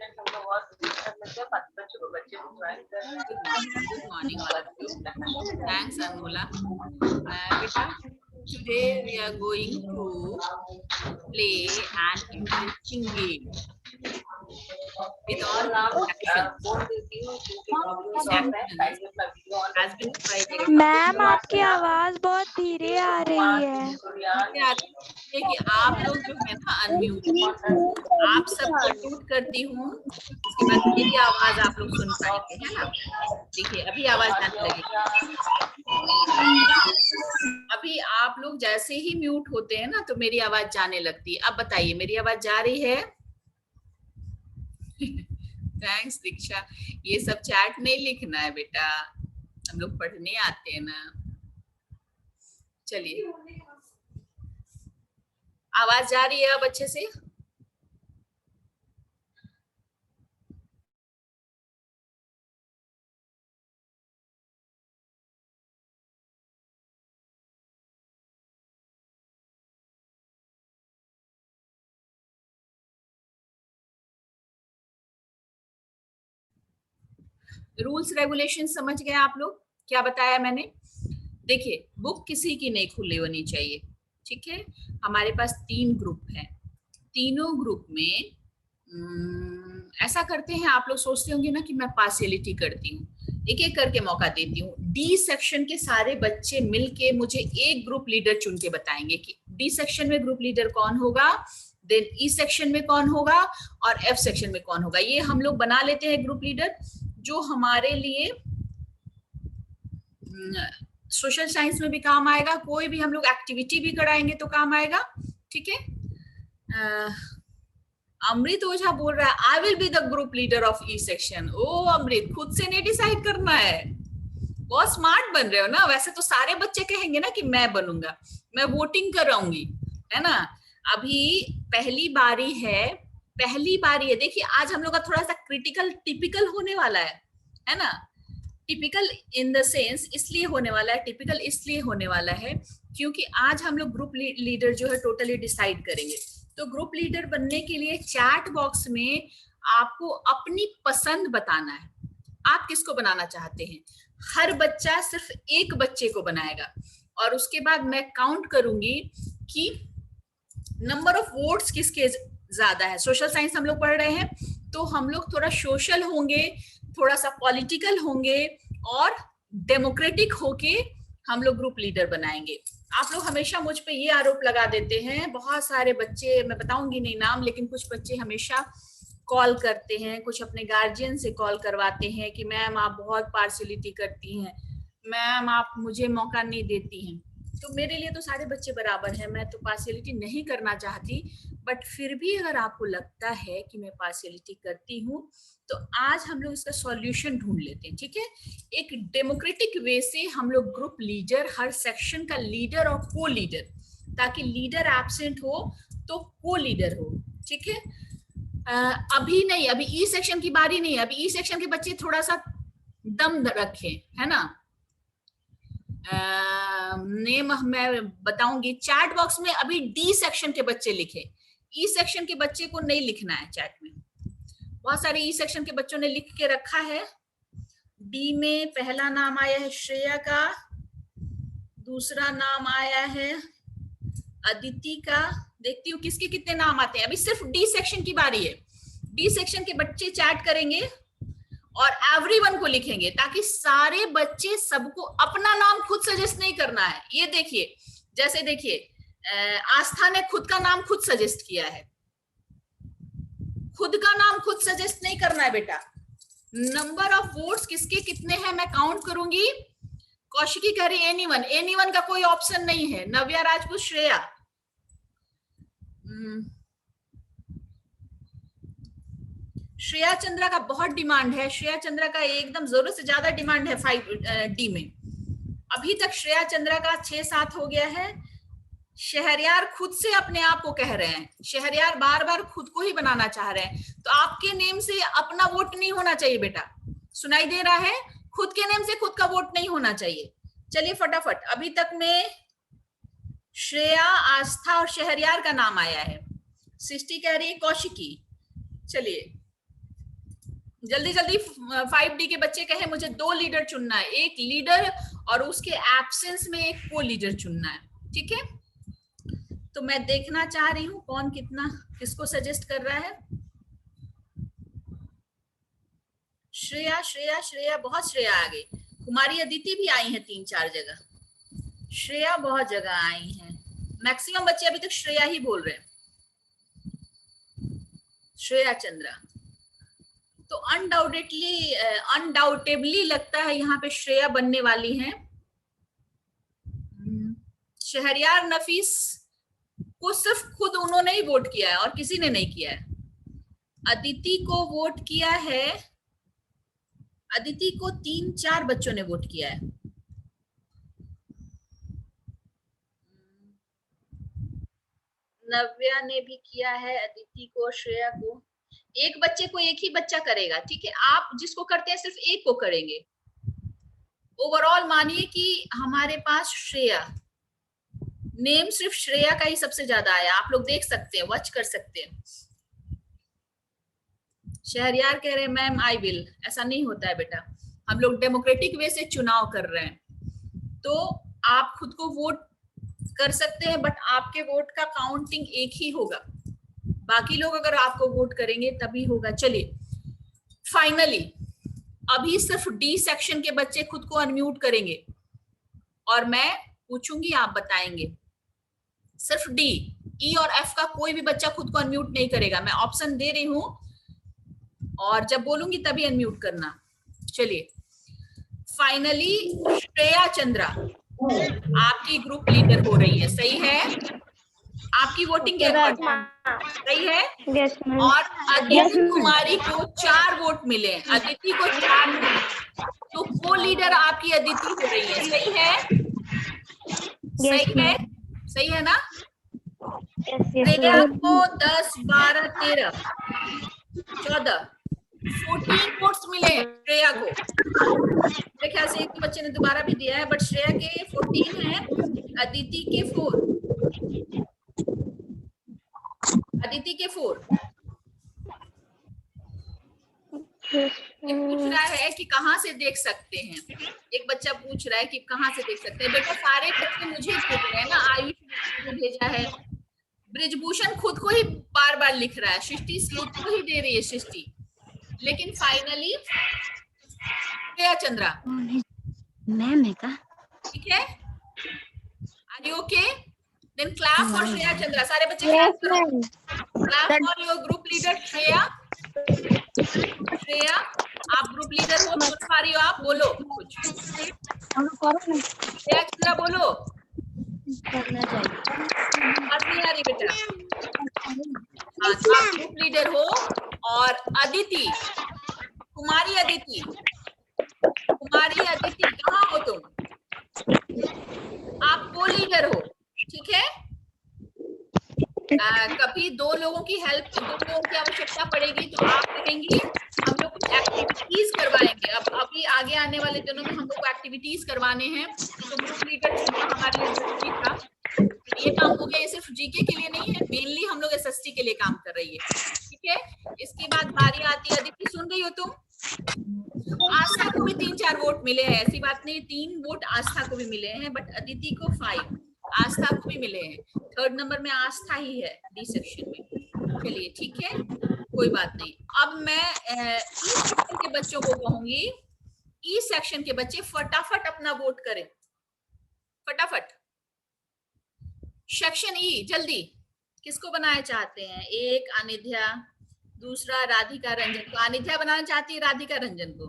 Minute हम लोग और कर लेते हैं, 5 बच्चों को बच्चे को ज्वाइन कर रहे हैं। Good morning, all of you. Thanks, Anmula. Beta, today we are going to play an interesting game with all actions. बोल देती हूँ क्योंकि These प्रॉब्लम है, actions टाइम का video on has been provided. Ma'am आपकी आवाज बहुत धीरे आ रही है। इससे आती है कि आप लोग जो है ना अनम्यूट, आप सबको म्यूट करती हूँ, उसके बाद मेरी आवाज आप लोग सुन पाएंगे, है ना। देखिए अभी आवाज आने लगेगी। अभी आप लोग जैसे ही म्यूट होते हैं ना तो मेरी आवाज जाने लगती है। अब बताइए मेरी आवाज जा रही है? थैंक्स दीक्षा। ये सब चैट नहीं लिखना है बेटा, हम लोग पढ़ने आते हैं ना। चलिए आवाज जा रही है अब अच्छे से? रूल्स रेगुलेशन समझ गए आप लोग? क्या बताया मैंने? देखिए बुक किसी की नहीं खुली होनी चाहिए, ठीक है। हमारे पास 3 ग्रुप हैं, तीनों ग्रुप में ऐसा करते हैं, आप लोग सोचते होंगे ना कि मैं पार्शियलिटी करती हूँ, एक एक करके मौका देती हूँ। डी सेक्शन के सारे बच्चे मिलके मुझे एक ग्रुप लीडर चुन के बताएंगे कि डी सेक्शन में ग्रुप लीडर कौन होगा, देन ई सेक्शन में कौन होगा और एफ सेक्शन में कौन होगा। ये हम लोग बना लेते हैं ग्रुप लीडर, जो हमारे लिए सोशल साइंस में भी काम आएगा, कोई भी हम लोग एक्टिविटी भी कराएंगे तो काम आएगा, ठीक है। अमृत ओझा बोल रहा है I will be the group leader of E section. ओ अमृत, खुद से नहीं डिसाइड करना है, बहुत स्मार्ट बन रहे हो ना। वैसे तो सारे बच्चे कहेंगे ना कि मैं बनूंगा, मैं वोटिंग कराऊंगी, है ना। अभी पहली बारी है। देखिए आज हम लोग का थोड़ा सा क्रिटिकल टिपिकल होने वाला है ना। टिपिकल इन द सेंस इसलिए होने वाला है, टिपिकल इसलिए होने वाला है क्योंकि आज हम लोग ग्रुप लीडर जो है टोटली डिसाइड करेंगे। तो ग्रुप लीडर बनने के लिए चैट बॉक्स में आपको अपनी पसंद बताना है, आप किसको बनाना चाहते हैं। हर बच्चा सिर्फ एक बच्चे को बनाएगा और उसके बाद मैं काउंट करूंगी कि नंबर ऑफ वोट्स किसके ज्यादा है। सोशल साइंस हम लोग पढ़ रहे हैं तो हम लोग थोड़ा सोशल होंगे, थोड़ा सा पॉलिटिकल होंगे और डेमोक्रेटिक होके हम लोग ग्रुप लीडर बनाएंगे। आप लोग हमेशा मुझ पे ये आरोप लगा देते हैं, बहुत सारे बच्चे, मैं बताऊंगी नहीं नाम, लेकिन कुछ बच्चे हमेशा कॉल करते हैं, कुछ अपने गार्जियन से कॉल करवाते हैं कि मैम आप बहुत पार्शियलिटी करती हैं, मैम आप मुझे मौका नहीं देती हैं। तो मेरे लिए तो सारे बच्चे बराबर हैं, मैं तो पार्शियलिटी नहीं करना चाहती, बट फिर भी अगर आपको लगता है कि मैं पार्शियलिटी करती हूँ तो आज हम लोग इसका सॉल्यूशन ढूंढ लेते हैं, ठीक है। एक डेमोक्रेटिक वे से हम लोग ग्रुप लीडर, हर सेक्शन का लीडर और को लीडर, ताकि लीडर एब्सेंट हो तो को लीडर हो, ठीक है। अभी नहीं, अभी ई सेक्शन की बारी नहीं है, अभी ई सेक्शन के बच्चे थोड़ा सा दम रखे, है ना। नेम मैं बताऊंगी चैट बॉक्स में। अभी डी सेक्शन के बच्चे लिखे, ई सेक्शन के बच्चे को नहीं लिखना है चैट में। बहुत सारे ई सेक्शन के बच्चों ने लिख के रखा है। डी में पहला नाम आया है श्रेया का, दूसरा नाम आया है अदिति का। देखती हूँ किसके कितने नाम आते हैं। अभी सिर्फ डी सेक्शन की बारी है। डी सेक्शन के बच्चे चैट करेंगे और एवरीवन को लिखेंगे, ताकि सारे बच्चे, सबको अपना नाम खुद सजेस्ट नहीं करना है। ये देखिए, जैसे देखिए आस्था ने खुद का नाम खुद सजेस्ट किया है, खुद का नाम खुद सजेस्ट नहीं करना है बेटा। नंबर ऑफ वोट्स किसके कितने हैं मैं काउंट करूंगी। कौशिकी कह रही एनीवन, एनीवन का कोई ऑप्शन नहीं है। नव्या राजपूत, श्रेया, श्रेया चंद्रा का बहुत डिमांड है, श्रेया चंद्रा का एकदम जरूरत से ज्यादा डिमांड है 5D में। अभी तक श्रेया चंद्रा का 6-7 हो गया है। शहरयार खुद से अपने आप को कह रहे हैं, शहरयार बार बार खुद को ही बनाना चाह रहे हैं, तो आपके नेम से अपना वोट नहीं होना चाहिए बेटा। सुनाई दे रहा है? खुद के नेम से खुद का वोट नहीं होना चाहिए। चलिए फटाफट, अभी तक में श्रेया, आस्था और शहरयार का नाम आया है। सृष्टि कह रही है कौशिकी। चलिए जल्दी जल्दी 5D के बच्चे कहे मुझे 2 लीडर चुनना है, एक लीडर और उसके एब्सेंस में एक को लीडर चुनना है, ठीक है। तो मैं देखना चाह रही हूँ कौन कितना किसको सजेस्ट कर रहा है। श्रेया श्रेया श्रेया, बहुत श्रेया आ गई। कुमारी अदिति भी आई है 3-4 जगह, श्रेया बहुत जगह आई हैं। मैक्सिमम बच्चे अभी तक श्रेया ही बोल रहे हैं, श्रेया चंद्रा। तो अनडाउटेबली लगता है यहाँ पे श्रेया बनने वाली हैं। शहरयार नफीस को सिर्फ खुद उन्होंने ही वोट किया है और किसी ने नहीं किया है। अदिति को वोट किया है, अदिति को 3-4 बच्चों ने वोट किया है। नव्या ने भी किया है अदिति को, श्रेया को। एक बच्चे को एक ही बच्चा करेगा, ठीक है। आप जिसको करते हैं सिर्फ एक को करेंगे। ओवरऑल मानिए कि हमारे पास श्रेया नेम सिर्फ श्रेया का ही सबसे ज्यादा आया। आप लोग देख सकते हैं, वॉच कर सकते हैं। शहरयार कह रहे हैं मैम आई विल। ऐसा नहीं होता है बेटा, हम लोग डेमोक्रेटिक वे से चुनाव कर रहे हैं। तो आप खुद को वोट कर सकते हैं, बट आपके वोट का काउंटिंग एक ही होगा। बाकी लोग अगर आपको वोट करेंगे तभी होगा। चलिए फाइनली अभी सिर्फ डी सेक्शन के बच्चे खुद को अनम्यूट करेंगे और मैं पूछूंगी, आप बताएंगे। सिर्फ डी, ई और एफ का कोई भी बच्चा खुद को अनम्यूट नहीं करेगा। मैं ऑप्शन दे रही हूं और जब बोलूंगी तभी अनम्यूट करना। चलिए फाइनली श्रेया चंद्रा आपकी ग्रुप लीडर हो रही है, सही है। आपकी वोटिंग के अकॉर्डिंग सही है। और अदिति कुमारी को 4 वोट मिले, अदिति को 4 मिले, तो को लीडर आपकी अदिति हो रही है, सही है। सही है, सही है ना। श्रेया को 10, 12, 13, 14, 14 वोट्स मिले श्रेया को। मेरे ख्याल से एक बच्चे ने दोबारा भी दिया है, बट श्रेया के 14 है, अदिति के 4। अदिति के 4। पूछ रहा है कि कहाँ से देख सकते हैं। एक बच्चा पूछ रहा है कि कहाँ से देख सकते हैं। बेटा सारे बच्चे मुझे भेज रहे हैं ना, आयुष ने भेजा है, ब्रिजभूषण खुद को ही बार बार लिख रहा है, सृष्टि खुद को ही दे रही है सृष्टि। लेकिन फाइनली श्रेया चंद्रा मैम है का, ठीक है। Are you okay? Then clap for Shreya Chandra. सारे बच्चे क्लैप करो। Clap for your group leader Shreya. Shreya आप ग्रुप लीडर हो, सुन पा रही हो आप? बोलो कुछ। श्रेया चंद्रा बोलो। बात नहीं आ रही बेटा। हाँ तो आप ग्रुप लीडर हो। और अदिति, कुमारी अदिति, कुमारी अदिति कहाँ हो तुम? आप को लीडर हो, ठीक है। कभी 2 लोगों की हेल्प, 2 लोगों की आवश्यकता पड़ेगी तो आप कहेंगी हम लोग कुछ एक्टिविटीज करवाएंगे। अब अभी आगे आने वाले दिनों में हम लोग को एक्टिविटीज करवाने हैं, तो ग्रुप लीडर चुनना हमारे लिए जरूरी था। ये काम हो गया, ये सिर्फ जीके के लिए नहीं है, मेनली हम लोग एसएसटी के लिए काम कर रही है, ठीक है। इसके बाद बारी आती है, अदिति सुन रही हो तुम? आस्था को भी 3-4 वोट मिले हैं, ऐसी बात नहीं, 3 वोट आस्था को भी मिले हैं, बट अदिति को 5, आस्था को भी मिले हैं। 3rd नंबर में आस्था ही है डी सेक्शन में। चलिए ठीक है, कोई बात नहीं। अब मैं ई सेक्शन के बच्चों को कहूंगी, ई सेक्शन के बच्चे फटाफट अपना वोट करें, फटाफट। सेक्शन ई जल्दी किसको बनाना चाहते हैं? एक अनिध्या, दूसरा राधिका रंजन को। अनिध्या बनाना चाहती है राधिका रंजन को,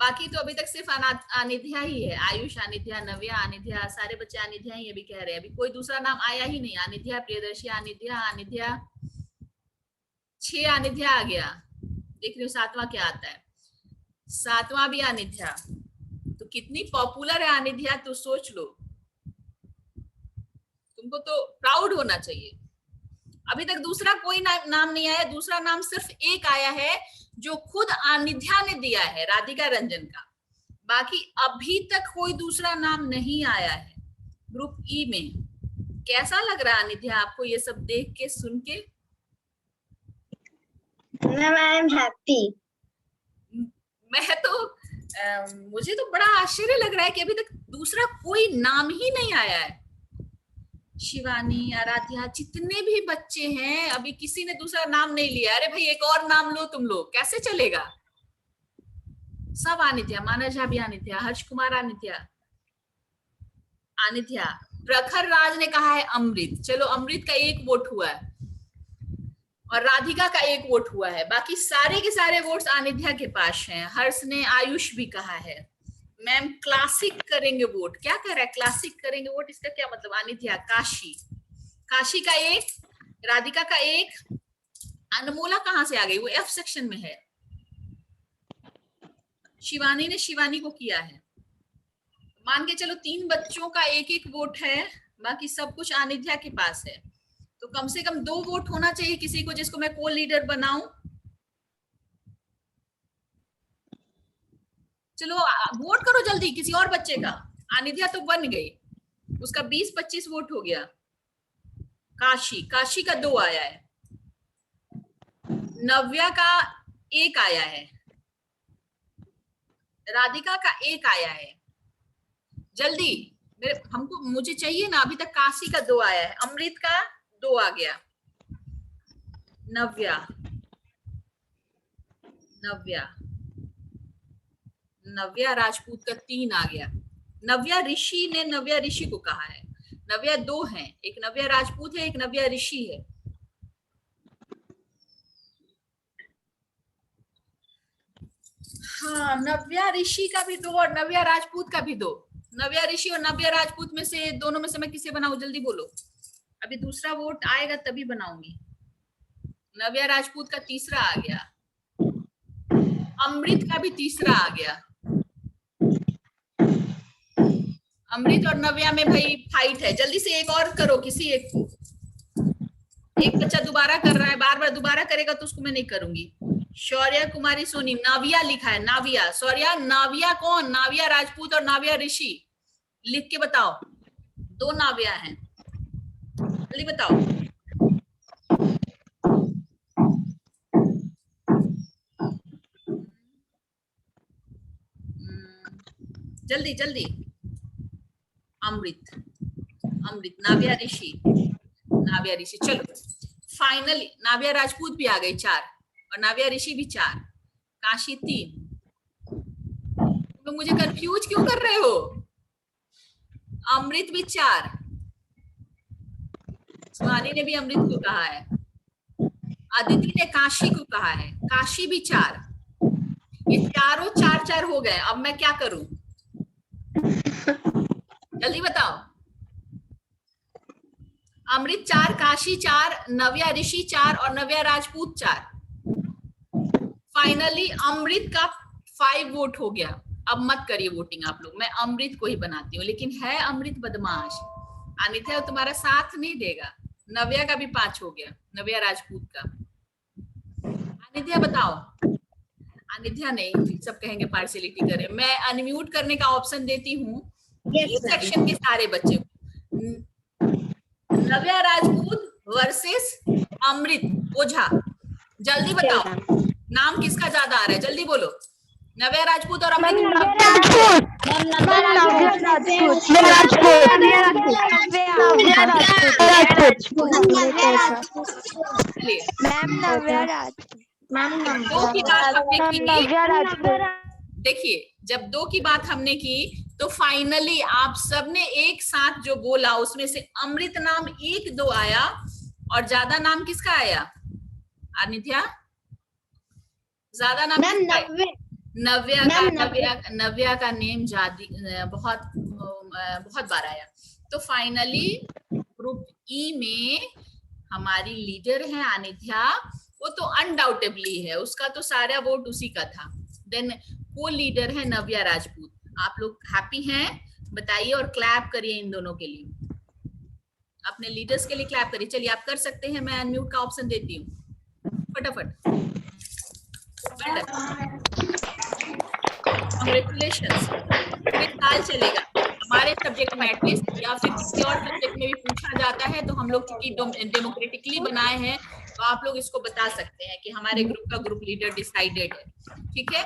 बाकी तो अभी तक सिर्फ अनिध्या ही है। आयुष अनिध्या, नव्या अनिध्या, सारे बच्चे अनिध्या ही अभी कह रहे हैं, अभी कोई दूसरा नाम आया ही नहीं। अनिध्या, प्रियदर्शी अनिध्या, अनिध्या 6 अनिध्या आ गया। देख रही हूँ 7वां क्या आता है, 7वां भी अनिध्या। तो कितनी पॉपुलर है अनिध्या, तो सोच लो, तुमको तो प्राउड होना चाहिए। अभी तक दूसरा कोई नाम नहीं आया, दूसरा नाम सिर्फ एक आया है जो खुद अनिध्या ने दिया है, राधिका रंजन का। बाकी अभी तक कोई दूसरा नाम नहीं आया है ग्रुप ई में। कैसा लग रहा है अनिध्या आपको ये सब देख के, सुन के? Ma'am, I am happy. मैं तो मुझे तो बड़ा आश्चर्य लग रहा है कि अभी तक दूसरा कोई नाम ही नहीं आया है। शिवानी, आराध्या, जितने भी बच्चे हैं अभी किसी ने दूसरा नाम नहीं लिया। अरे भाई एक और नाम लो तुम लोग, कैसे चलेगा? सब आनित्या, मानस झा भी आनित्या, हर्ष कुमार आनित्या, आनित्या। प्रखर राज ने कहा है अमृत। चलो अमृत का एक वोट हुआ है और राधिका का एक वोट हुआ है। बाकी सारे के सारे वोट्स आनिध्या के पास हैं। हर्ष ने आयुष भी कहा है। मैम क्लासिक करेंगे वोट। क्या कह रहा है क्लासिक करेंगे वोट? इसका क्या मतलब? आनिध्या, काशी, काशी का एक, राधिका का एक। अनमोला कहाँ से आ गई? वो एफ सेक्शन में है। शिवानी ने शिवानी को किया है। मान के चलो 3 बच्चों का एक एक वोट है, बाकी सब कुछ आनिध्या के पास है। तो कम से कम 2 वोट होना चाहिए किसी को जिसको मैं को लीडर बनाऊं। चलो वोट करो जल्दी किसी और बच्चे का। आनिध्या तो बन गई, उसका 20-25 वोट हो गया। काशी, काशी का 2 आया है। नव्या का 1 आया है। राधिका का 1 आया है। जल्दी मुझे चाहिए ना। अभी तक काशी का 2 आया है, अमृत का 2 आ गया, नव्या, नव्या, नव्या राजपूत का 3 आ गया। नव्या ऋषि ने नव्या ऋषि को कहा है। नव्या 2 हैं, एक नव्या राजपूत है, एक नव्या ऋषि है। हाँ, नव्या ऋषि का भी 2 और नव्या राजपूत का भी 2। नव्या ऋषि और नव्या राजपूत में से दोनों में से मैं किसे बनाऊं? जल्दी बोलो। अभी दूसरा वोट आएगा तभी बनाऊंगी। नव्या राजपूत का 3रा आ गया, अमृत का भी 3रा आ गया। अमृत और नव्या में भाई फाइट है। जल्दी से एक और करो, किसी एक को। एक बच्चा दोबारा कर रहा है, बार बार दोबारा करेगा तो उसको मैं नहीं करूंगी। शौर्या कुमारी सोनी, नाविया लिखा है, नाविया। शौर्या, नाविया कौन? नाविया राजपूत और नाविया ऋषि। लिख के बताओ। 2 नाविया हैं, जल्दी बताओ। जल्दी जल्दी। अमृत, अमृत, नाविया ऋषि, नाविया ऋषि। चलो फाइनली नाविया राजपूत भी आ गई 4 और नाविया ऋषि भी 4, काशी 3। तो मुझे कंफ्यूज क्यों कर रहे हो? अमृत भी 4, सुहानी ने भी अमृत को कहा है, अदिति ने काशी को कहा है, काशी भी 4। ये चारों 4-4 हो गए। अब मैं क्या करूं? जल्दी बताओ। अमृत 4, काशी 4, नव्या ऋषि 4 और नव्या राजपूत 4। फाइनली अमृत का 5 वोट हो गया। अब मत करिए वोटिंग आप लोग, मैं अमृत को ही बनाती हूँ। लेकिन है अमृत बदमाश। अनित्या तुम्हारा साथ नहीं देगा। नव्या का भी 5 हो गया, नव्या राजपूत का। अनित्या बताओ। अनित्या नहीं, सब कहेंगे पार्शियलिटी करें। मैं अनम्यूट करने का ऑप्शन देती हूँ इस सेक्शन के सारे बच्चे को। नव्या राजपूत वर्सेस अमृत ओझा। जल्दी बताओ नाम किसका ज्यादा आ रहा है? जल्दी बोलो। नव्या राजपूत और अमृत। दो की बात हमने की। देखिए जब 2 की बात हमने की तो फाइनली आप सबने एक साथ जो बोला उसमें से अमृत नाम 1-2 आया और ज्यादा नाम किसका आया? अनित्या ज्यादा नाम नव्या का। नव्या का नेम बहुत बार आया। तो फाइनली ग्रुप ई में हमारी लीडर है अनित्या। वो तो अनडाउटेबली है, उसका तो सारा वोट उसी का था। देन को लीडर है नव्या राजपूत। आप लोग हैप्पी हैं बताइए और क्लैप करिए इन दोनों के लिए, अपने लीडर्स के लिए क्लैप करिए। चलिए आप कर सकते हैं, मैं अनम्यूट का ऑप्शन देती हूँ फटाफट। कांग्रेचुलेशंस। साल चलेगा हमारे सब्जेक्ट में एटलीस्ट, या फिर किसी और सब्जेक्ट में भी पूछा जाता है तो हम लोग चूंकि डेमोक्रेटिकली बनाए हैं तो आप लोग इसको बता सकते हैं कि हमारे ग्रुप का ग्रुप लीडर डिसाइडेड है। ठीक है,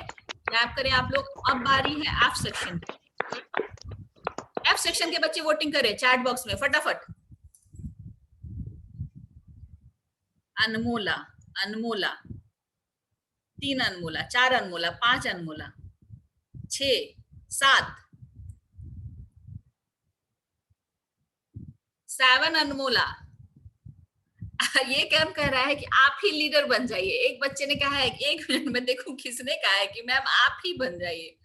टैप करें आप लोग। अब बारी है एफ सेक्शन। एफ सेक्शन के बच्चे वोटिंग करें चैट बॉक्स में फटाफट। अनमोला, अनमोला, 3 अनमोला, 4 अनमोला, 5 अनमोला, 6, 7, 7 अनमोला। ये क्या कह रहा है कि आप ही लीडर बन जाइए। एक बच्चे ने कहा है, 1 मिनट में देखो किसने कहा है कि मैम आप ही बन जाइए,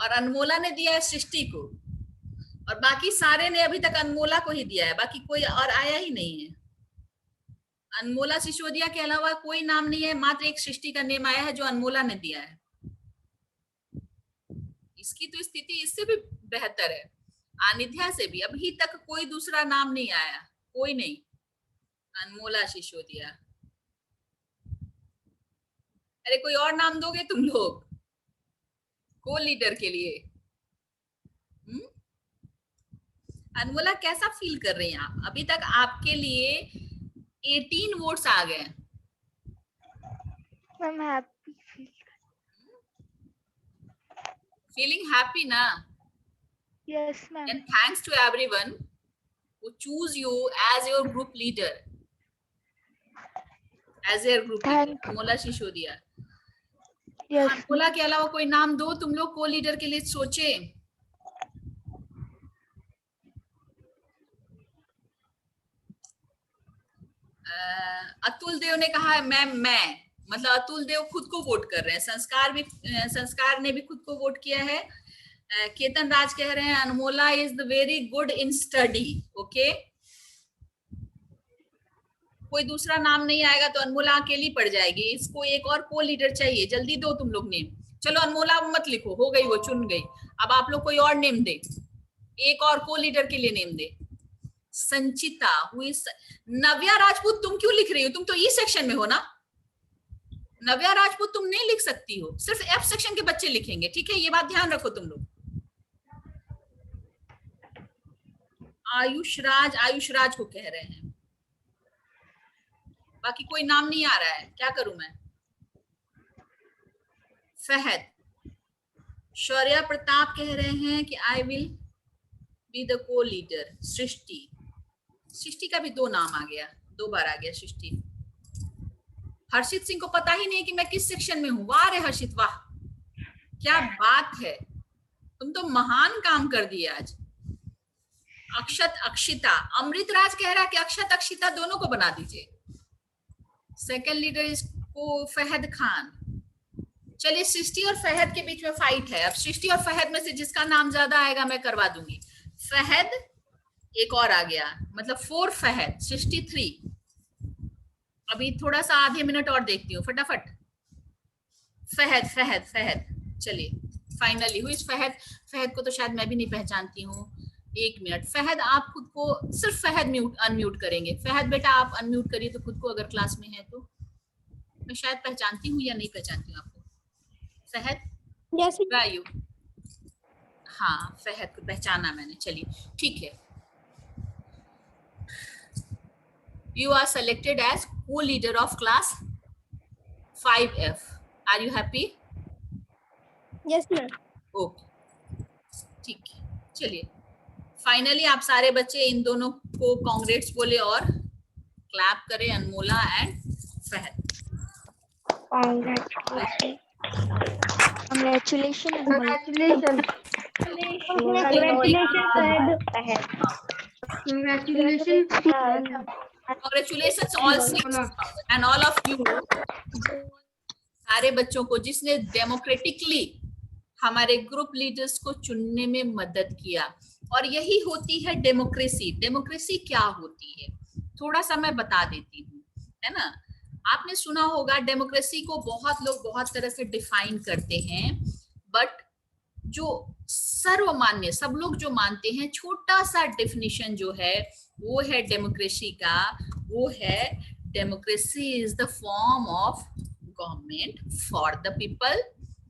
और अनमोला ने दिया है सृष्टि को, और बाकी सारे ने अभी तक अनमोला को ही दिया है, बाकी कोई और आया ही नहीं है। अनमोला सिसोदिया के अलावा कोई नाम नहीं है, मात्र एक सृष्टि का नेम आया है जो अनमोला ने दिया है। इसकी तो स्थिति इससे भी बेहतर है, आनिध्या से भी अभी तक कोई दूसरा नाम नहीं आया, कोई नहीं। अनमोला सिसोदिया, अरे कोई और नाम दोगे तुम लोग को लीडर के लिए? अनमोला कैसा फील कर रही हैं आप? अभी तक आपके लिए 18 वोट्स आ गए। I'm happy. Feeling happy ना? Yes, ma'am. And thanks to everyone who choose you as your group leader. As your group leader. अनमोला Sisodia. Yes. अनमोला के अलावा कोई नाम दो तुम लोग को लीडर के लिए सोचे। अतुल देव ने कहा है मैम मैं, मतलब अतुल देव खुद को वोट कर रहे हैं। संस्कार ने भी खुद को वोट किया है। केतन राज कह रहे हैं Anmola is the very good in study. Okay, कोई दूसरा नाम नहीं आएगा तो अनमोला अकेली पड़ जाएगी। इसको एक और को लीडर चाहिए, जल्दी दो तुम लोग नेम। चलो अनमोला मत लिखो, हो गई वो, चुन गई। अब आप लोग कोई और नेम दे, एक और को लीडर के लिए नेम दे। संचिता हुई। नव्या राजपूत तुम क्यों लिख रही हो? तुम तो ई सेक्शन में हो ना। नव्या राजपूत तुम नहीं लिख सकती हो, सिर्फ एफ सेक्शन के बच्चे लिखेंगे, ठीक है? ये बात ध्यान रखो तुम लोग। आयुष राज को कह रहे हैं, बाकी कोई नाम नहीं आ रहा है, क्या करूं मैं? फहद, शौर्या प्रताप कह रहे हैं कि आई विल बी द को लीडर। सृष्टि का भी 2 नाम आ गया, 2 बार आ गया सृष्टि। हर्षित सिंह को पता ही नहीं कि मैं किस सेक्शन में हूं। वाह रे हर्षित, वाह क्या बात है, तुम तो महान काम कर दिए आज। अक्षिता, अमृत राज कह रहा है कि अक्षिता दोनों को बना दीजिए। सेकंड लीडर इसको फहद खान। चलिए सृष्टि और फहद के बीच में फाइट है। अब सृष्टि और फहद में से जिसका नाम ज्यादा आएगा मैं करवा दूंगी। फहद एक और आ गया, मतलब 4 फहद, सृष्टि 3। अभी थोड़ा सा आधे मिनट और देखती हूँ फटाफट। फहद चलिए फाइनली हुई फहद को तो शायद मैं भी नहीं पहचानती हूँ। 1 मिनट, फहद आप खुद को सिर्फ फहद अनम्यूट करेंगे। फहद बेटा आप अनम्यूट करिए तो खुद को, अगर क्लास में है तो। मैं शायद पहचानती हूँ या नहीं पहचानती हूँ आपको। फहद यू? हाँ फहद को पहचाना मैंने, चलिए ठीक है। You are selected as co-leader of class 5F. Are you happy? Yes, ma'am. Okay. ठीक है, चलिए फाइनली आप सारे बच्चे इन दोनों को कांग्रेट्स बोले और क्लैप करें, Anmola and Fahad. Congratulations. Congratulations all 6 and all of you, सारे बच्चों को जिसने डेमोक्रेटिकली हमारे ग्रुप लीडर्स को चुनने में मदद किया। और यही होती है डेमोक्रेसी। डेमोक्रेसी क्या होती है थोड़ा सा मैं बता देती हूँ, है ना? आपने सुना होगा डेमोक्रेसी को बहुत लोग बहुत तरह से डिफाइन करते हैं, बट जो सर्वमान्य सब लोग जो मानते हैं, छोटा सा डेफिनेशन जो है वो है डेमोक्रेसी का, वो है democracy is the form of government for the people,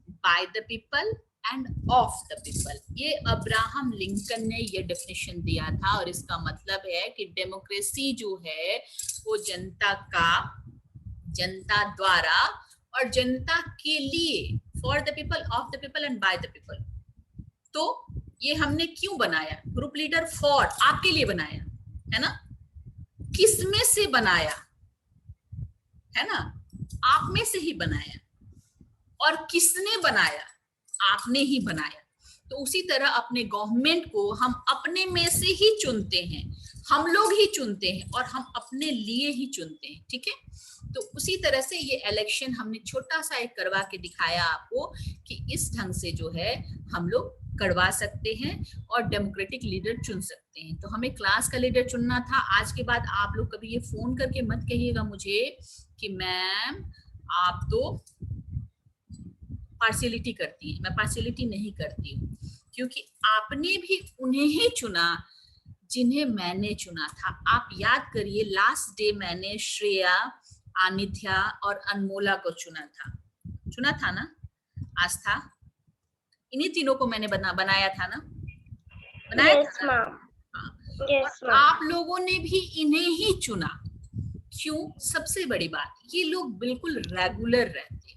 by the people end of the people. ये अब्राहम लिंकन ने ये डेफिनेशन दिया था, और इसका मतलब है कि डेमोक्रेसी जो है वो जनता का, जनता द्वारा और जनता के लिए, for the people, of the people and by the people. तो ये हमने क्यों बनाया? ग्रुप लीडर फॉर, आपके लिए बनाया है ना। किसमें से बनाया है ना? आप में से ही बनाया। और किसने बनाया? आपने ही बनाया। तो उसी तरह अपने गवर्नमेंट को हम अपने में से ही चुनते हैं, हम लोग ही चुनते हैं और हम अपने लिए ही चुनते हैं, ठीक है। तो उसी तरह से ये इलेक्शन हमने छोटा सा एक करवा के दिखाया आपको कि इस ढंग से जो है हम लोग करवा सकते हैं और डेमोक्रेटिक लीडर चुन सकते हैं। तो हमें क्लास का लीडर चुनना था। आज के बाद आप लोग कभी ये फोन करके मत कहिएगा मुझे कि मैम आप तो पार्शियलिटी करती है। मैं पार्शियलिटी नहीं करती हूँ, क्योंकि आपने भी उन्हें ही चुना जिन्हें मैंने चुना था। आप याद करिए, लास्ट डे मैंने श्रेया, आनिध्या और अनमोला को चुना था ना, आस्था, इन्हीं तीनों को मैंने बनाया था ना, बनाया था ना? और आप लोगों ने भी इन्हें ही चुना। क्यों? सबसे बड़ी बात, ये लोग बिल्कुल रेगुलर रहते हैं,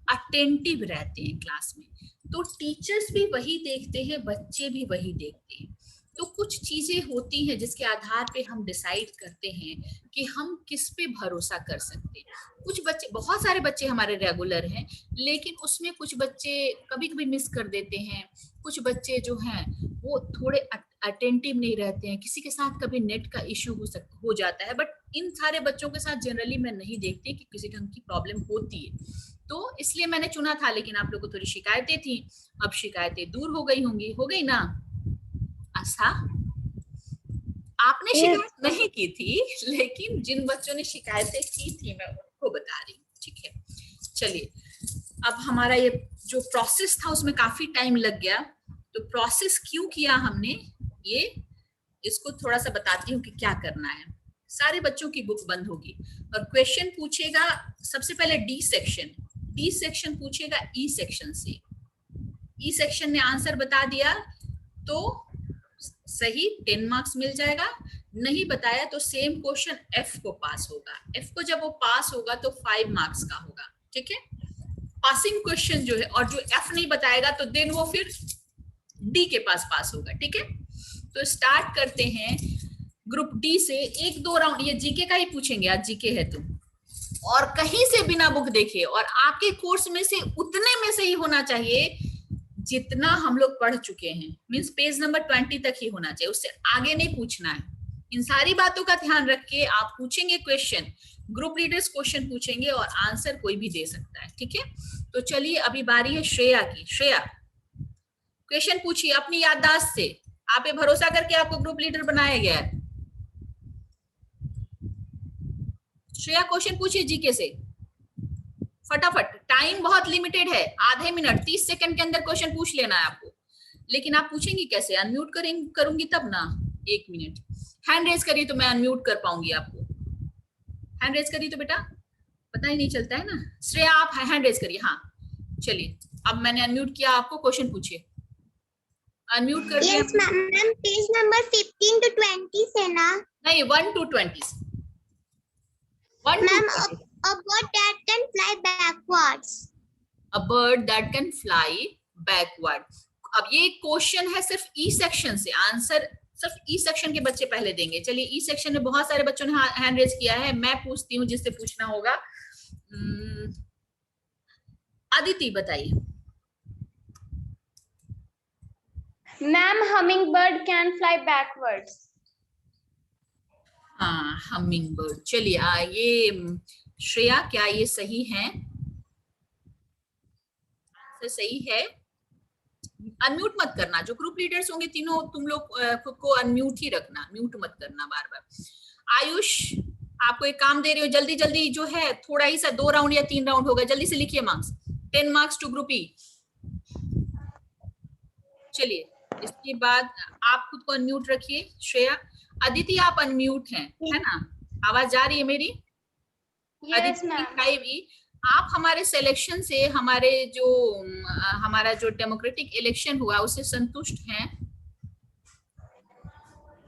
अटेंटिव रहते हैं क्लास में। तो टीचर्स भी वही देखते हैं, बच्चे भी वही देखते हैं। तो कुछ चीजें होती हैं जिसके आधार पे हम डिसाइड करते हैं कि हम किस पे भरोसा कर सकते हैं। कुछ बच्चे, बहुत सारे बच्चे हमारे रेगुलर हैं, लेकिन उसमें कुछ बच्चे कभी कभी मिस कर देते हैं। कुछ बच्चे जो हैं वो थोड़े अटेंटिव नहीं रहते हैं, किसी के साथ कभी नेट का इश्यू हो जाता है। बट इन सारे बच्चों के साथ जनरली मैं नहीं देखती कि किसी ढंग की प्रॉब्लम होती है। तो इसलिए मैंने चुना था, लेकिन आप लोगों को थोड़ी शिकायतें थी। अब शिकायतें दूर हो गई होंगी, हो गई ना आस्था? आपने शिकायत नहीं की थी, लेकिन जिन बच्चों ने शिकायतें की थी मैं उनको बता रही हूँ, ठीक है। चलिए, अब हमारा ये जो प्रोसेस था उसमें काफी टाइम लग गया। तो प्रोसेस क्यों किया हमने, ये इसको थोड़ा सा बताती हूँ कि क्या करना है। सारे बच्चों की बुक बंद होगी और क्वेश्चन पूछेगा सबसे पहले डी सेक्शन पूछेगा ई सेक्शन से। ई सेक्शन ने आंसर बता दिया तो सही 10 मार्क्स मिल जाएगा, नहीं बताया तो सेम क्वेश्चन एफ को पास होगा। एफ को जब वो पास होगा तो 5 मार्क्स का होगा, ठीक है। पासिंग क्वेश्चन जो है, और जो एफ नहीं बताएगा तो देन वो फिर डी के पास होगा, ठीक है। तो स्टार्ट करते हैं ग्रुप डी से। 1-2 राउंड ये जीके का ही पूछेंगे, आज जीके है तो, और कहीं से बिना बुक देखे, और आपके कोर्स में से उतने में से ही होना चाहिए जितना हम लोग पढ़ चुके हैं। मींस पेज नंबर 20 तक ही होना चाहिए, उससे आगे नहीं पूछना है। इन सारी बातों का ध्यान रख के आप पूछेंगे क्वेश्चन, ग्रुप लीडर्स क्वेश्चन पूछेंगे और आंसर कोई भी दे सकता है, ठीक है। तो चलिए, अभी बारी है श्रेया की। श्रेया क्वेश्चन पूछिए अपनी याददाश्त से, आप पे भरोसा करके आपको ग्रुप लीडर बनाया गया है। श्रेया क्वेश्चन पूछिए जीके से फटाफट, टाइम बहुत लिमिटेड है, आधे मिनट 30 सेकंड के अंदर क्वेश्चन पूछ लेना है आपको। लेकिन आप पूछेंगी कैसे? अनम्यूट करूंगी तब ना। 1 मिनट, हैंड रेज करिए तो मैं अनम्यूट कर पाऊंगी आपको। हैंड रेज करिए तो बेटा पता ही नहीं चलता है ना। श्रेया आप हैंड रेज करिए। हाँ चलिए, अब मैंने अनम्यूट किया आपको, क्वेश्चन पूछिए। अनम्यूट कर दिया। Yes ma'am, page number 15 to 20 से ना? नहीं, 1 to 20। 1 ma'am, to 20। a bird that can fly backwards. A bird that can fly backward। अब ये क्वेश्चन है सिर्फ ई सेक्शन से, आंसर सिर्फ ई सेक्शन के बच्चे पहले देंगे। चलिए, ई सेक्शन में बहुत सारे बच्चों ने हैंड रेज किया है, मैं पूछती हूँ जिससे पूछना होगा। अदिति बताइए। Ma'am, humming bird can fly backwards. हाँ, हमिंग बर्ड। चलिए, ये श्रेया क्या ये सही है? सही है। अनम्यूट मत करना, जो ग्रुप लीडर्स होंगे तीनों, तुम लोग खुद को अनम्यूट ही रखना, म्यूट मत करना बार बार। आयुष, आपको एक काम दे रही हो, जल्दी जल्दी जो है थोड़ा ही सा 2 राउंड या 3 राउंड होगा, जल्दी से लिखिए marks. 10 marks to group E. चलिए, इसके बाद आप खुद को अनम्यूट रखिए। श्रेया, अदिति आप अनम्यूट हैं, है ना? आवाज जा रही है मेरी? Yes ma'am. आप हमारे सिलेक्शन से, हमारा जो डेमोक्रेटिक इलेक्शन हुआ उससे संतुष्ट हैं?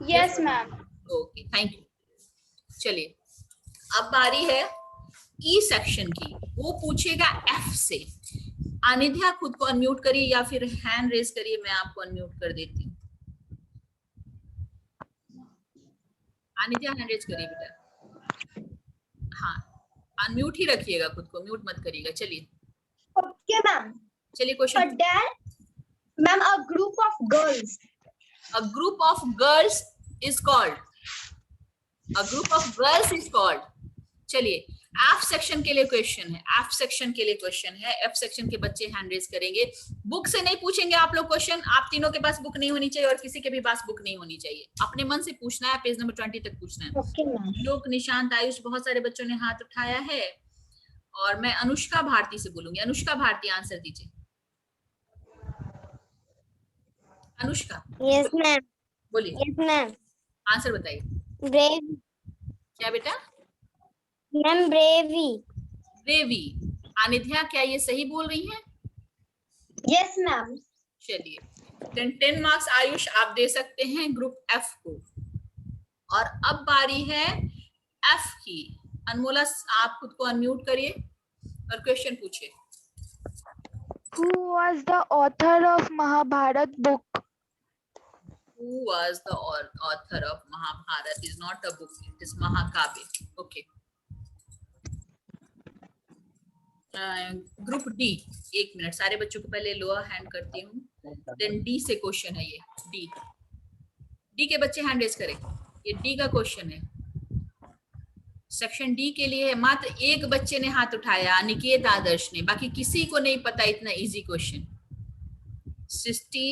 Yes ma'am. Okay, thank you. चलिए, अब बारी है ई सेक्शन की, वो पूछेगा एफ से। अनिध्या खुद को अनम्यूट करिए या फिर हैंड रेज करिए, मैं आपको अनम्यूट कर देती हूँ। अनिध्या हैंड रेज करिए बेटा। हाँ, अनम्यूट ही रखिएगा खुद को, म्यूट मत करिएगा। चलिए Okay, ma'am. चलिए question. Ma'am, a group of girls. A group of girls is called. A group of girls is called. चलिए एफ सेक्शन के लिए क्वेश्चन है, एफ सेक्शन के लिए क्वेश्चन है। एफ सेक्शन के बच्चे हैंड रेज करेंगे। बुक से नहीं पूछेंगे आप लोग क्वेश्चन, आप तीनों के पास बुक नहीं होनी चाहिए और किसी के भी पास बुक नहीं होनी चाहिए। अपने मन से पूछना है, पेज नंबर 20 तक पूछना है। Okay, ma'am. लोक, निशांत, आयुष, बहुत सारे बच्चों ने हाथ उठाया है और मैं अनुष्का भारती से बोलूंगी। अनुष्का भारती आंसर दीजिए। Anushka Yes, ma'am. बोलिए, Yes, ma'am. आंसर बताइए। Brave. क्या बेटा? Ma'am, bravery. देवी। अनिध्या क्या ये सही बोल रही हैं? Yes, ma'am. चलिए 10 मार्क्स आयुष आप दे सकते हैं ग्रुप एफ को। और अब बारी है एफ की। अनमोला आप खुद को अनम्यूट करिए और क्वेश्चन पूछिए। Who was the author of Mahabharat book? Who was the author of Mahabharata? Is not a book, it is Mahakavya. Okay. Group D, एक मिनट, सारे बच्चों को पहले लोअर हैंड करती हूँ, देन डी से क्वेश्चन है ये। डी, डी के बच्चे हैंड रेज करें। ये डी का क्वेश्चन है, सेक्शन डी के लिए है। मात्र एक बच्चे ने हाथ उठाया, अनिकेत आदर्श ने, बाकी किसी को नहीं पता इतना इजी क्वेश्चन। सृष्टि,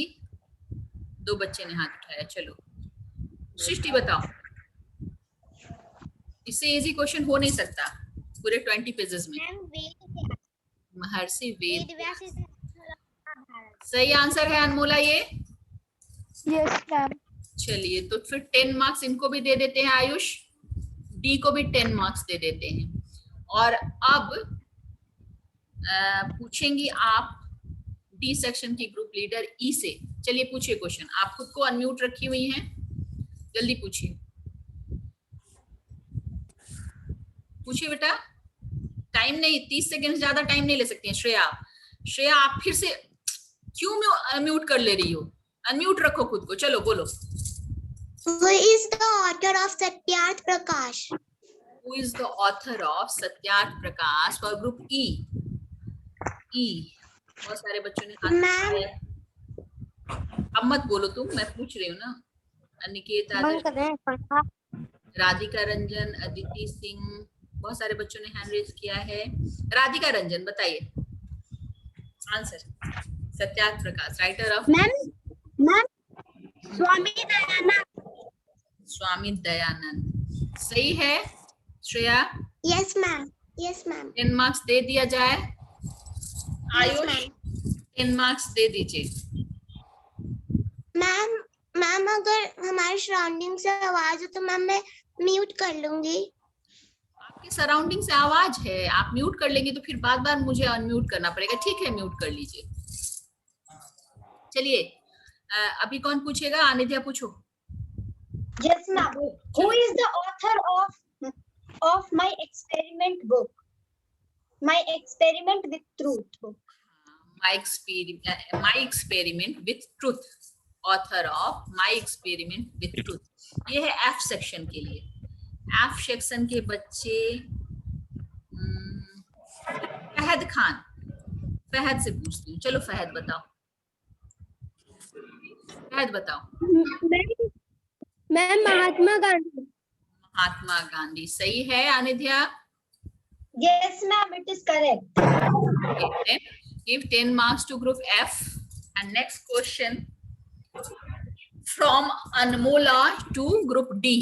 2 बच्चे ने हाथ उठाया। चलो सृष्टि बताओ, इससे इजी क्वेश्चन हो नहीं सकता पूरे 20 पेजेस में। महर्षि वेद सही आंसर है अनमोला ये। Yes, ma'am. चलिए तो फिर 10 मार्क्स इनको भी दे देते हैं आयुष, डी को भी 10 मार्क्स दे देते हैं। और अब पूछेंगी आप डी सेक्शन की ग्रुप लीडर ई से। चलिए पूछिए क्वेश्चन, आप खुद को अनम्यूट रखी हुई हैं, जल्दी पूछिए। पूछिए बेटा, टाइम नहीं, 30 सेकंड ज्यादा टाइम नहीं ले सकती हैं। श्रेया, श्रेया आप फिर से क्यों म्यूट कर ले रही हो? अनम्यूट रखो खुद को। चलो बोलो। Who is the author of Satyarth Prakash? Who is the author of Satyarth Prakash for group E? E, बहुत सारे बच्चों ने हाथ उठाया। अब मत बोलो तुम, मैं पूछ रही हूँ ना। अनिकेत आदर्श, राधिका रंजन, अदिति सिंह, बहुत सारे बच्चों ने हैंड रेज किया है। राधिका रंजन बताइए answer. Satyarth Prakash, writer of. Ma'am Swami Dayanand. Swami Dayanand सही है। Shreya, yes ma'am, yes ma'am. 10 marks दे दिया जाए। आयुष ma'am. 10 मार्क्स दे दीजिए। मैम, मैम अगर हमारे सराउंडिंग से आवाज हो तो मैम मैं म्यूट कर लूंगी। आपके सराउंडिंग से आवाज है, आप म्यूट कर लेंगे तो फिर बार बार मुझे अनम्यूट करना पड़ेगा। ठीक है, म्यूट कर लीजिए। चलिए अभी कौन पूछेगा? अनिध्या पूछो। Yes, ma'am. Who is the author of my experiment book? My experiment with truth book. My experiment with truth. Author of My experiment with truth. ये है एफ सेक्शन के लिए। एफ सेक्शन के बच्चे फहद खान, फहद से पूछती हूँ। चलो फहद बताओ, फहद बताओ। मैम महात्मा गांधी। महात्मा गांधी सही है। अनिध्या? Yes, ma'am. It is correct. Okay. Give 10 marks to group F. And next question from Anmola to group D.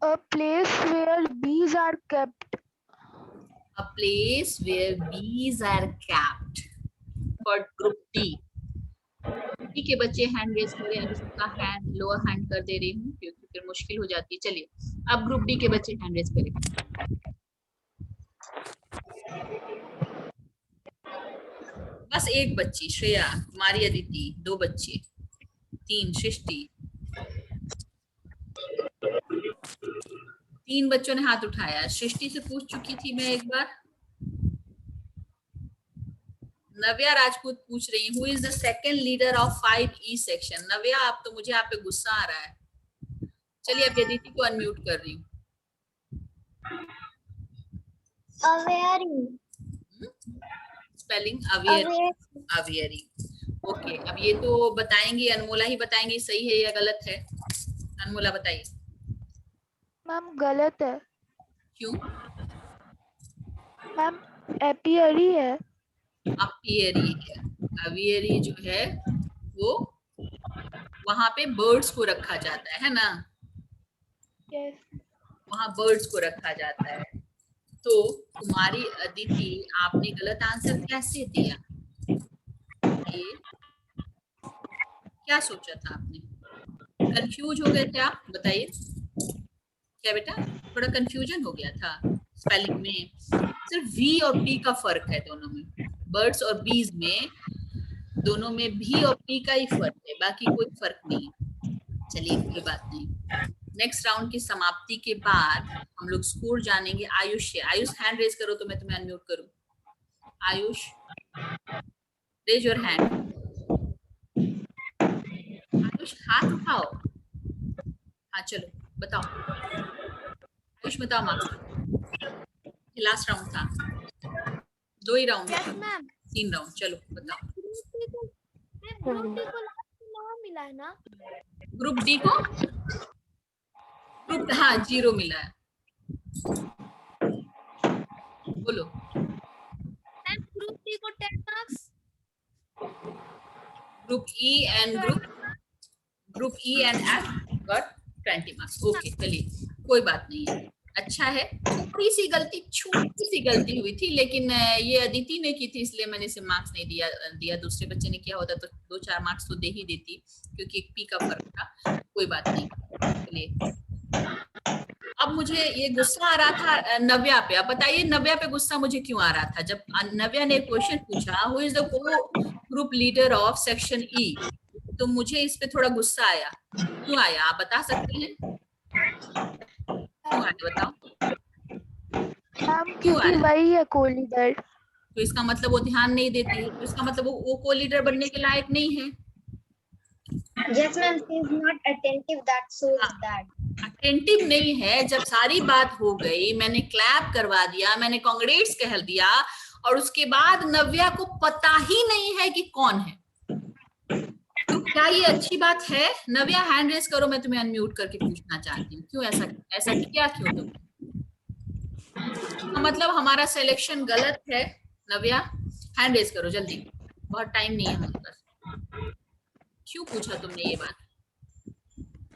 A place where bees are kept. A place where bees are kept for group D. D के बच्चे hand raise करें। अभी सबका hand lower hand कर दे रही हूँ क्योंकि फिर मुश्किल हो जाती है। चलिए अब ग्रुप डी के बच्चे हैंड रेज करें। बस एक बच्ची श्रेया, कुमारी अदिति, 2 बच्चे, 3 सृष्टि, 3 बच्चों ने हाथ उठाया। सृष्टि से पूछ चुकी थी मैं एक बार। नव्या राजपूत पूछ रही हूँ, who is the second leader of 5E section. Navya, आप तो मुझे आप पे गुस्सा आ रहा है। चलिए अब अदिति को अनम्यूट कर रही हूँ। स्पेलिंग अवेयरी। ओके, अब ये तो बताएंगी, अनमोला ही बताएंगी सही है या गलत है। अनमोला बताइए। मैम गलत है। क्यों? मैम एपियरी है। अपियरी है। अवियरी जो है वो वहां पे बर्ड्स को रखा जाता है ना। यस। वहां बर्ड्स को रखा जाता है। तो तुम्हारी अदिति, आपने गलत आंसर कैसे दिया? ये क्या सोचा था आपने? कंफ्यूज हो गए थे आप? बताइए क्या बेटा, थोड़ा कंफ्यूजन हो गया था स्पेलिंग में। सिर्फ वी और पी का फर्क है दोनों में, बर्ड्स और बीज में दोनों में भी और पी का ही फर्क है, बाकी कोई फर्क नहीं। चलिए कोई बात नहीं। नेक्स्ट राउंड की समाप्ति के बाद हम लोग स्कोर जानेंगे। आयुष है, आयुष हैंड रेज करो तो मैं तुम्हें अनम्यूट करूं। Ayush, raise your hand. Ayush हाथ उठाओ। हाँ चलो बताओ। आयुष बताओ मार्क्स। लास्ट राउंड था, 2 ही राउंड था। 3 राउंड। चलो बताओ। मिला है ना ग्रुप डी को? ग्रुप, हाँ 0 मिला है। बोलो। ग्रुप डी को 10 marks. Group E and group E and F got 20 marks. Okay चलिए कोई बात नहीं है, अच्छा है। छोटी सी गलती हुई थी, लेकिन ये अदिति ने की थी इसलिए मैंने इसे मार्क्स नहीं दिया। दूसरे बच्चे ने किया होता तो 2-4 मार्क्स तो दे ही देती, क्योंकि एक पी का फर्क था। कोई बात नहीं। चलिए अब मुझे ये गुस्सा आ रहा था नव्या पे। अब बताइए नव्या पे गुस्सा मुझे क्यों आ रहा था? जब नव्या ने क्वेश्चन पूछा who is the group leader of section E, तो मुझे इस पे थोड़ा गुस्सा आया। क्यों आया आप बता सकते हैं? क्यों आया बताओ? मैम क्योंकि वही है को लीडर। तो इसका मतलब वो ध्यान नहीं देती है, तो इसका मतलब वो को लीडर बनने के लायक नहीं है। Yes, ma'am. She is not attentive. That shows that. Attentive नहीं है। जब सारी बात हो गई, मैंने क्लैप करवा दिया, मैंने कांग्रेट्स कह दिया, और उसके बाद नव्या को पता ही नहीं है कि कौन है, तो क्या ये अच्छी बात है? नव्या हैंड रेस करो, मैं तुम्हें अनम्यूट करके पूछना चाहती हूँ। क्यों ऐसा किया? क्यों तुम? तो मतलब हमारा सिलेक्शन गलत है। नव्या हैंड रेस करो जल्दी, बहुत टाइम नहीं है हमारे पास। क्यों पूछा तुमने ये बात?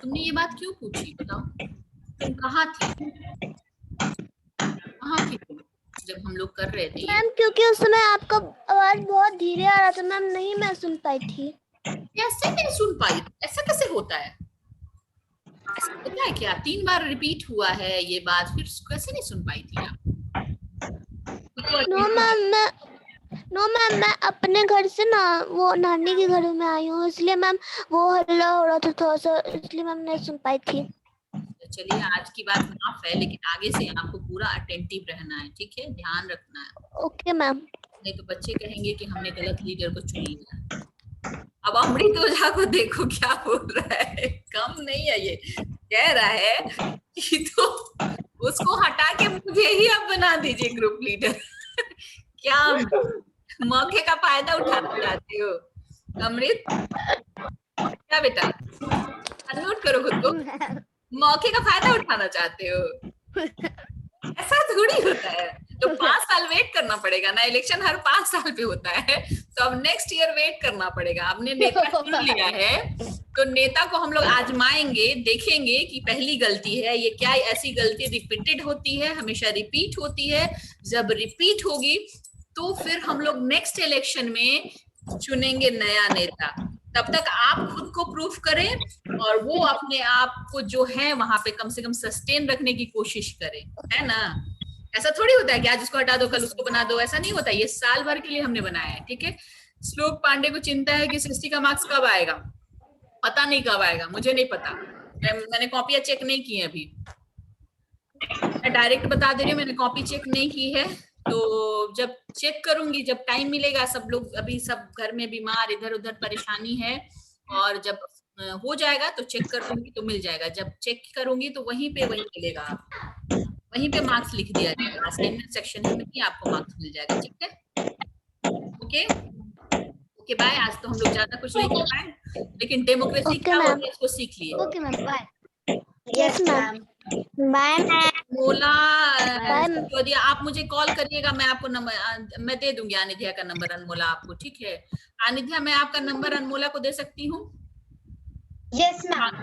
तुमने ये बात क्यों पूछी बताओ? तुम कहाँ थी? कहाँ थी तुम जब हम लोग कर रहे थे? मैम क्योंकि उस समय आपका आवाज बहुत धीरे आ रहा था मैम, नहीं मैं सुन पाई थी। कैसे नहीं सुन पाई? ऐसा कैसे होता है? ऐसा होता है क्या? 3 बार रिपीट हुआ है ये बात, फिर कैसे नहीं सुन पाई थी आप? नो मैम मैं अपने घर से ना वो नानी के घर में आई हूँ, इसलिए मैम वो हल्ला हो रहा था थोड़ा सा, इसलिए मैम नहीं सुन पाई थी। चलिए आज की बात माफ है, लेकिन आगे से आपको पूरा अटेंटिव रहना है, ठीक है? ध्यान रखना है। Okay ma'am. नहीं तो बच्चे कहेंगे कि हमने गलत लीडर को चुन लिया। अब अमृत ओझा को देखो क्या बोल रहा है, कम नहीं है ये। कह रहा है कि तो उसको हटा के मुझे ही आप बना दीजिए ग्रुप लीडर। क्या मौके का फायदा उठाना चाहते हो अमृत? क्या बेटा अनम्यूट करो खुद को। मौके का फायदा उठाना चाहते हो? ऐसा थोड़ी होता है। तो 5 साल वेट करना पड़ेगा ना, इलेक्शन हर 5 साल पे होता है, तो अब नेक्स्ट ईयर वेट करना पड़ेगा। हमने नेता चुन लिया है, तो नेता को हम लोग आजमाएंगे, देखेंगे कि पहली गलती है ये क्या ऐसी गलती रिपीटेड होती है, हमेशा रिपीट होती है। जब रिपीट होगी तो फिर हम लोग नेक्स्ट इलेक्शन में चुनेंगे नया नेता। तब तक आप खुद को प्रूफ करें और वो अपने आप को जो है वहां पे कम से कम सस्टेन रखने की कोशिश करें, है ना? ऐसा थोड़ी होता है कि आज उसको हटा दो कल उसको बना दो, ऐसा नहीं होता। ये साल भर के लिए हमने बनाया है, ठीक है? श्लोक पांडे को चिंता है कि सृष्टि का मार्क्स कब आएगा। पता नहीं कब आएगा, मुझे नहीं पता, मैंने कॉपियां चेक नहीं की अभी। मैं डायरेक्ट बता दे रही हूँ, मैंने कॉपी चेक नहीं की है, तो जब चेक करूंगी, जब टाइम मिलेगा, सब लोग अभी सब घर में बीमार, इधर उधर परेशानी है, और जब हो जाएगा तो चेक कर लूंगी तो मिल जाएगा। जब चेक करूंगी तो वहीं पे वही मिलेगा, वहीं पे मार्क्स लिख दिया जाएगा, असाइनमेंट सेक्शन में ही आपको मार्क्स मिल जाएगा। ठीक है, ओके ओके बाय। आज तो हम लोग ज्यादा कुछ नहीं कर पाए, लेकिन डेमोक्रेसी क्या होता है इसको सीख लिए। Okay ma'am, bye. Yes ma'am, bye ma'am. Mola Sisodia, आप मुझे कॉल करिएगा, मैं आपको नंबर मैं दे दूंगी, अनिध्या का नंबर अनमोला आपको। ठीक है अनिध्या, मैं आपका नंबर अनमोला को दे सकती हूँ? Yes ma'am.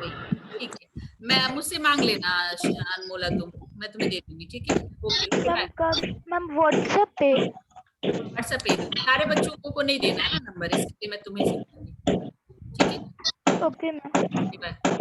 ठीक है, मैं मुझसे मांग लेना अनमोला, तुम, मैं तुम्हें दे दूंगी। ठीक है, ओके बाय। मैम व्हाट्सएप पे व्हाट्सएप पे सारे बच्चों को नहीं देना है ना नंबर, इसलिए मैं तुम्हें दे दूंगी। ठीक है, ओके मैम। बाय।